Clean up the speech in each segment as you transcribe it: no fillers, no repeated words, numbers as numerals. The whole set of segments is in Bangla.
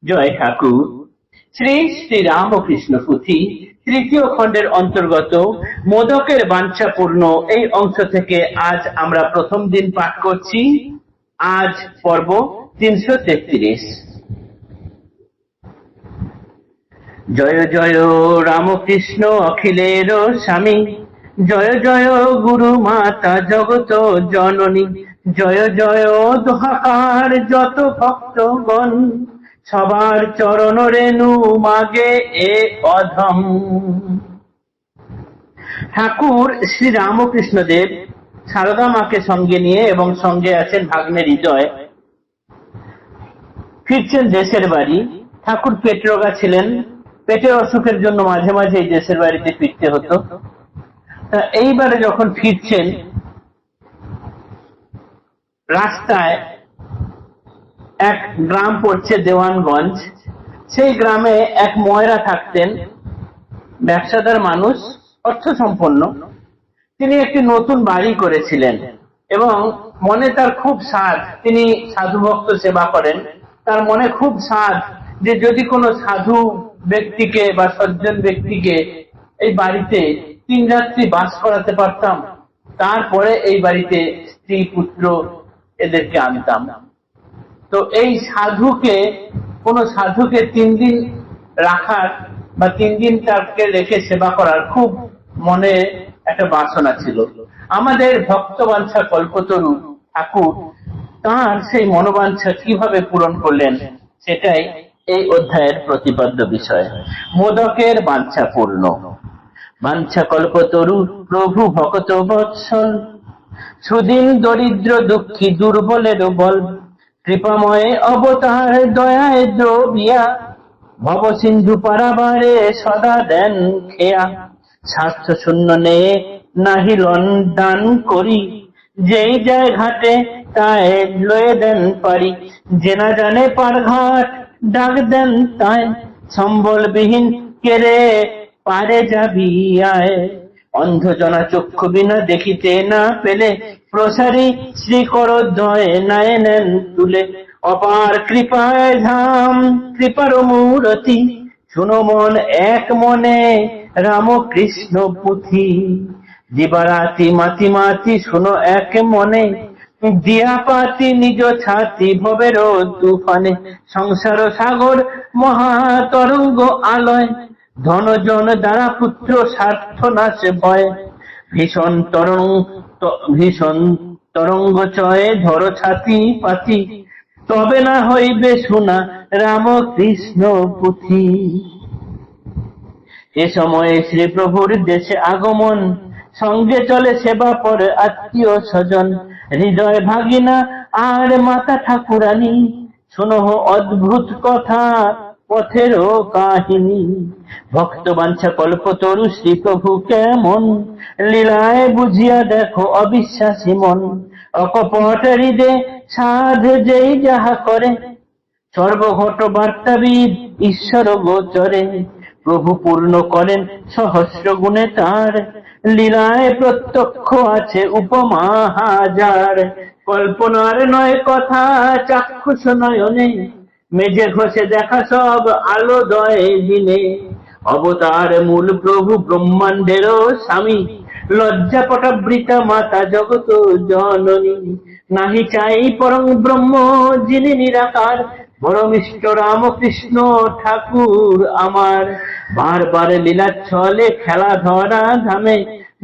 জয় ঠাকুর। শ্রী শ্রী রামকৃষ্ণ পুঁথি তৃতীয় খণ্ডের অন্তর্গত মোদকের বাঞ্ছাপূর্ণ এই অংশ থেকে আজ আমরা প্রথম দিন পাঠ করছি। আজ পর্ব 333। জয় জয় রামকৃষ্ণ অখিলের স্বামী, জয় জয় গুরু মাতা জগত জননী, জয় জয় দোহাকার যত ভক্তগণ, সবার চরণ রেণু মাগে এ অধম। ঠাকুর শ্রী রামকৃষ্ণদেব সারদা মাকে সঙ্গে নিয়ে এবং সঙ্গে আছেন ভাগ্নে হৃদয়, ফিরছেন দেশের বাড়ি। ঠাকুর পেট রোগা ছিলেন, পেটের অসুখের জন্য মাঝে মাঝে এই দেশের বাড়িতে ফিরতে হতো। তা এইবারে যখন ফিরছেন, রাস্তায় এক গ্রাম পড়ছে দেওয়ানগঞ্জ। সেই গ্রামে এক ময়রা থাকতেন, ব্যবসাদার মানুষ, অর্থ সম্পন্ন। তিনি একটি নতুন বাড়ি করেছিলেন এবং মনে তার খুব সাধ, তিনি সাধু ভক্ত সেবা করেন। তার মনে খুব সাধ যে যদি কোনো সাধু ব্যক্তিকে বা সজ্জন ব্যক্তিকে এই বাড়িতে 3 রাত্রি বাস করাতে পারতাম, তারপরে এই বাড়িতে স্ত্রী পুত্র এদেরকে আনতাম। তো এই কোনো সাধুকে 3 দিন রাখার বা 3 দিন তাকে রেখে সেবা করার খুব মনে একটা বাসনা ছিল। আমাদের ভক্তবাঞ্ছা কল্পতরু ঠাকুর তার সেই মনোবাঞ্ছা কিভাবে পূরণ করলেন, সেটাই এই অধ্যায়ের প্রতিপাদ্য বিষয়। মোদকের বাঞ্ছা পূর্ণ। বাঞ্ছা কল্পতরু প্রভু ভক্ত বৎসল, সুদিন দরিদ্র দুঃখী দুর্বলের বল, কৃপাময় অবতার দয়ায় দ্রবিয়া, ভব সিন্ধু পারাবারে সদা দেন খেয়া, স্বার্থ শূন্য নেয়ে নাহিলন দান করি, যেই যায় ঘাটে তাই লয়ে দেন পারি, জেনা জানে পার ঘাট ডাক দেন তাই, সম্বলবিহীন কেড়ে পারে যাবি আয়, অন্ধজনা চক্ষু বিনা দেখিতে না পেলে, প্রসারী শ্রীকরোদ্ভয় নায়ে নেন তুলে, অপার কৃপায় ধাম কৃপার মূরতি, শুনো মন এক মনে রামকৃষ্ণ পুঁথি, দিবারাতি মাতি মাতি শুনো এক মনে, দিয়া পাতি নিজ ছাতি ভবের তুফানে, সংসার সাগর মহাতরঙ্গ আলয়, ধনজন দ্বারা পুত্র স্বার্থ নাশে ভয়, ভীষণ তরঙ্গ চয়ে ধর ছাতি পাতি, তবে না হইবে শোনা রামকৃষ্ণ পুঁথি। এ সময়ে শ্রী প্রভুর দেশে আগমন, সঙ্গে চলে সেবা পরে আত্মীয় স্বজন, হৃদয় ভাগিনা আর মাতা ঠাকুরানী, শোনো অদ্ভুত কথা পথেরও কাহিনী, ভক্ত বাঞ্ছা কল্পতরু শ্রী প্রভু কেমন, লীলায় বুঝিয়া দেখো অবিশ্বাসী মন, অকপট হৃদে সাধ যেই যাহা করে, সর্বঘট বার্তাবিদ ঈশ্বর গোচরে, প্রভু পূর্ণ করেন সহস্র গুণে তার, লীলায় প্রত্যক্ষ আছে উপমা হাজার, কল্পনার নয় কথা চাক্ষুষ নয়নে, মেজে ঘষে দেখা সব আলোদয় দিনে, অবতার মূল প্রভু ব্রহ্মাণ্ডেরও স্বামী, লজ্জাপটাবৃতা মাতা জগত জননী, নাহি চাই পরম ব্রহ্ম যিনি নিরাকার, পরমিষ্ট রামকৃষ্ণ ঠাকুর আমার, বারবার লীলা ছলে খেলা ধরা ধামে,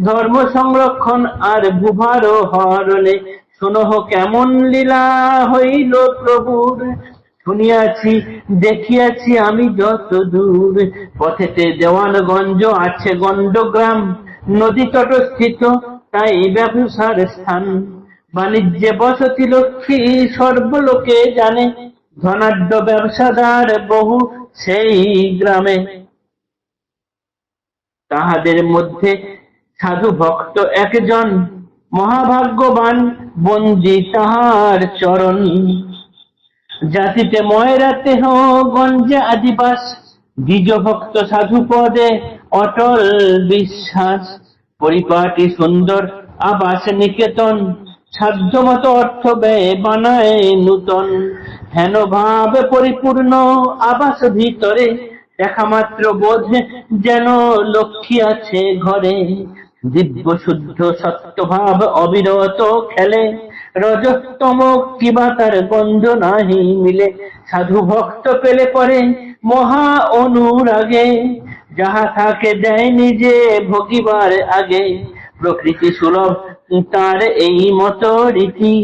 ধর্ম সংরক্ষণ আর বুভার হরণে, শোনো কেমন লীলা হইল প্রভুর, শুনিয়াছি দেখিয়াছি আমি যত দূর, পথেতে দেওয়ানগঞ্জ আছে গণ্ডগ্রাম, নদী তট স্থিত তাই ব্যবসার স্থান, বাণিজ্যে বসতি লক্ষ্মী সর্বলোকে জানে, ধনাঢ্য ব্যবসাদার বহু সেই গ্রামে, তাহাদের মধ্যে সাধু ভক্ত একজন, মহাভাগ্যবান বন্দী তাহার চরণ, জাতিতে ময়রাতে গঞ্জে আদিবাস, দ্বিজ ভক্ত সাধু পদে অটল বিশ্বাস, পরিপাটি সুন্দর আবাস নিকেতন, সাধ্যমত অর্থ ব্যয় বানায় নূতন, হেন ভাবে পরিপূর্ণ আবাস ভিতরে, দেখা মাত্র বোধে যেন লক্ষ্মী আছে ঘরে। দিব্য শুদ্ধ সত্যভাব অবিরত খেলে, রজতম কিবা তার গন্ধ নাহি মিলে। সাধু ভক্ত পেলে পরে মহা অনুরাগে, যাহা থাকে দেয় নিজে ভোগিবার আগে। প্রকৃতি সুলভ তার এই মতো রীতি,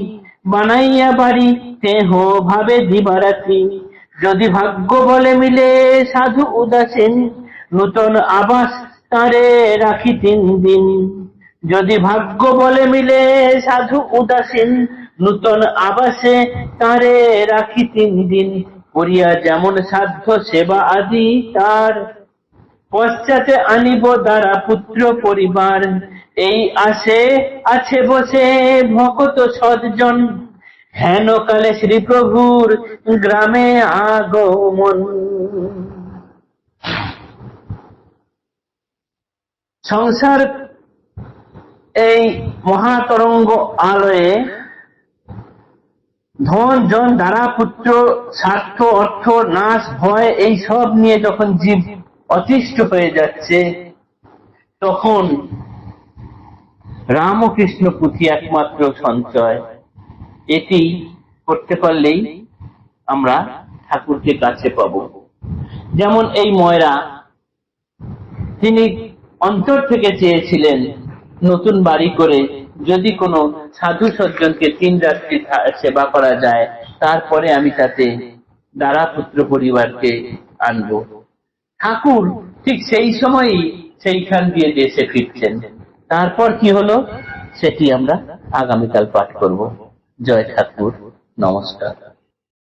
বানাইয়া বাড়ি স্নেহ ভাবে দিবারাত্রি। যদি ভাগ্য বলে মিলে সাধু উদাসীন, নূতন আবাস তারে রাখি 3 দিন। যদি ভাগ্য বলে মিলে সাধু উদাসীন, নূতন আবাসে তারে রাখি 3 দিন। করিয়া যেমন সাধ্য সেবা আদি তার, পশ্চাতে আনিব দ্বারা পুত্র পরিবার। এই আসে আছে বসে ভকত সজ্জন, হেন কালে শ্রী প্রভুর গ্রামে আগমন। সংসার এই মহাতরঙ্গ আলয়ে ধন জন দ্বারা পুত্র স্বার্থ অর্থ নাশ ভয় এই সব নিয়ে যখন জীব অতিষ্ঠ হয়ে যাচ্ছে, তখন রামকৃষ্ণ পুঁথি একমাত্র সঞ্চয়। এটি করতে পারলেই আমরা ঠাকুরকে কাছে পাবো। যেমন এই ময়রা, তিনি অন্তর থেকে চেয়েছিলেন নতুন বাড়ি করে যদি কোনো সাধু সজ্জনকে 3 রাত্রি সেবা করা যায়, তারপরে আমি তাতে দ্বারা পুত্র পরিবারকে আনবো। ঠাকুর ঠিক সেই সময়ই সেইখান দিয়ে দেশে ফিরছেন। তারপর কি হলো সেটি আমরা আগামীকাল পাঠ করব। জয় ঠাকুর, নমস্কার।